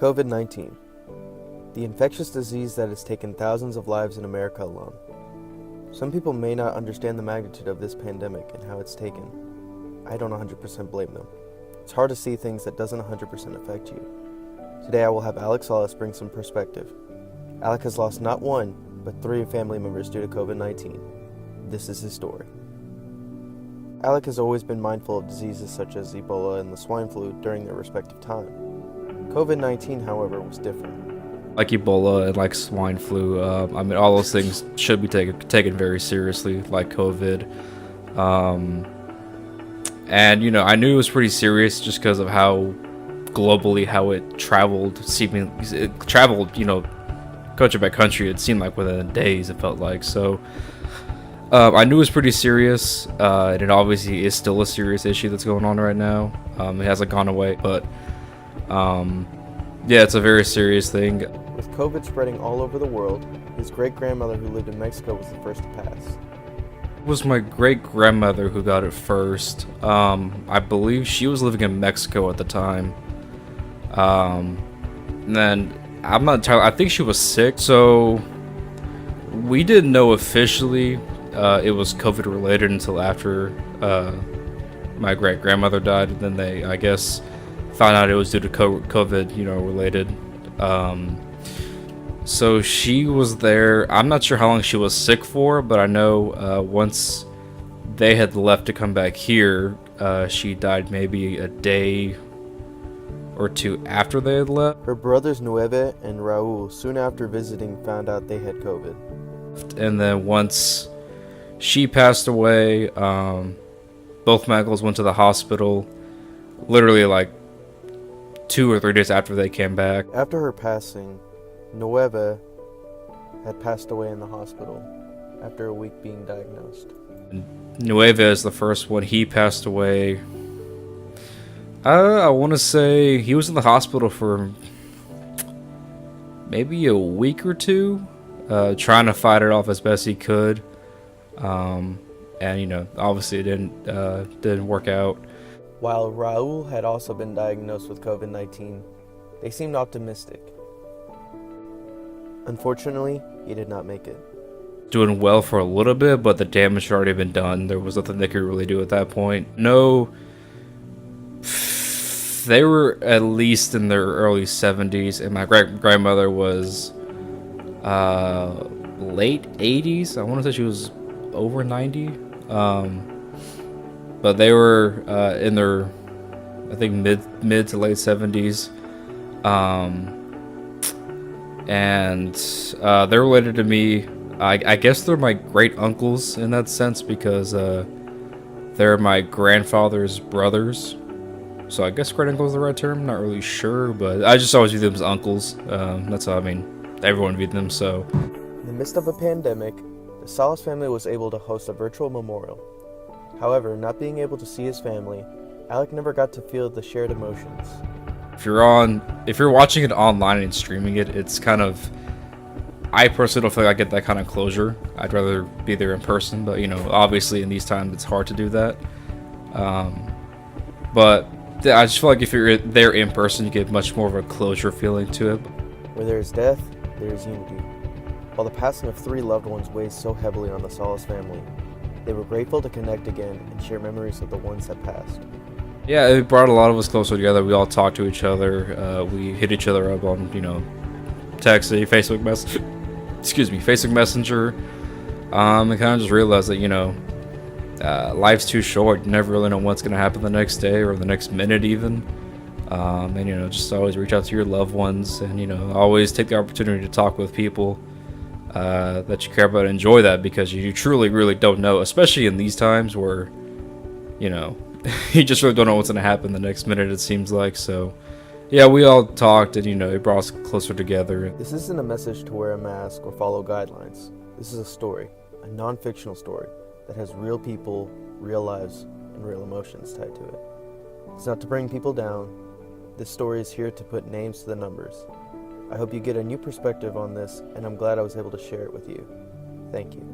COVID-19, the infectious disease that has taken thousands of lives in America alone. Some people may not understand the magnitude of this pandemic and how it's taken. I don't 100% blame them. It's hard to see things that doesn't 100% affect you. Today I will have Alex Solis bring some perspective. Alec has lost not one, but 3 family members due to COVID-19. This is his story. Alec has always been mindful of diseases such as Ebola and the swine flu during their respective time. COVID-19, however, was different. Like Ebola and like swine flu, all those things should be taken very seriously, like COVID. And I knew it was pretty serious just because of how globally how it traveled. It traveled, country by country. It seemed like within days. It felt like so. I knew it was pretty serious, and it obviously is still a serious issue that's going on right now. It hasn't gone away, but yeah, it's a very serious thing. With COVID spreading all over the world, his great-grandmother who lived in Mexico was the first to pass. It was my great-grandmother who got it first. I believe she was living in Mexico at the time. And then I'm not entirely, I think she was sick, so we didn't know officially it was COVID related until after my great-grandmother died, and then they, I guess, found out it was due to COVID, related. So she was there. I'm not sure how long she was sick for, but I know once they had left to come back here, she died maybe a day or 2 after they had left. Her brothers Nueve and Raul, soon after visiting, found out they had COVID. And then once she passed away, both my uncles went to the hospital literally like 2 or 3 days after they came back. After her passing, Nueve had passed away in the hospital after a week being diagnosed. Nueve is the first one. He passed away, I want to say he was in the hospital for maybe a week or 2, trying to fight it off as best he could. And obviously it didn't work out. While Raul had also been diagnosed with COVID-19, they seemed optimistic. Unfortunately, he did not make it. Doing well for a little bit, but the damage had already been done. There was nothing they could really do at that point. No, they were at least in their early 70s, and my great-grandmother was late 80s. I want to say she was over 90. But they were in their, I think, mid to late 70s. And they're related to me. I guess they're my great uncles in that sense because they're my grandfather's brothers. So I guess great uncle is the right term. Not really sure, but I just always view them as uncles. That's how everyone viewed them. So in the midst of a pandemic, the Solis family was able to host a virtual memorial. However, not being able to see his family, Alec never got to feel the shared emotions. If you're watching it online and streaming it, it's kind of, I personally don't feel like I get that kind of closure. I'd rather be there in person, but obviously in these times it's hard to do that. But I just feel like if you're there in person, you get much more of a closure feeling to it. Where there is death, there is unity. While the passing of 3 loved ones weighs so heavily on the Solis family, they were grateful to connect again and share memories of the ones that passed. Yeah, it brought a lot of us closer together. We all talked to each other. We hit each other up on, texting, Facebook Messenger. And kind of just realized that, life's too short. You never really know what's going to happen the next day or the next minute even. And, just always reach out to your loved ones and, always take the opportunity to talk with people that you care about and enjoy that, because you truly, really don't know, especially in these times where, you just really don't know what's going to happen the next minute, it seems like. So, yeah, we all talked and, it brought us closer together. This isn't a message to wear a mask or follow guidelines. This is a story, a non-fictional story that has real people, real lives, and real emotions tied to it. It's not to bring people down. This story is here to put names to the numbers. I hope you get a new perspective on this, and I'm glad I was able to share it with you. Thank you.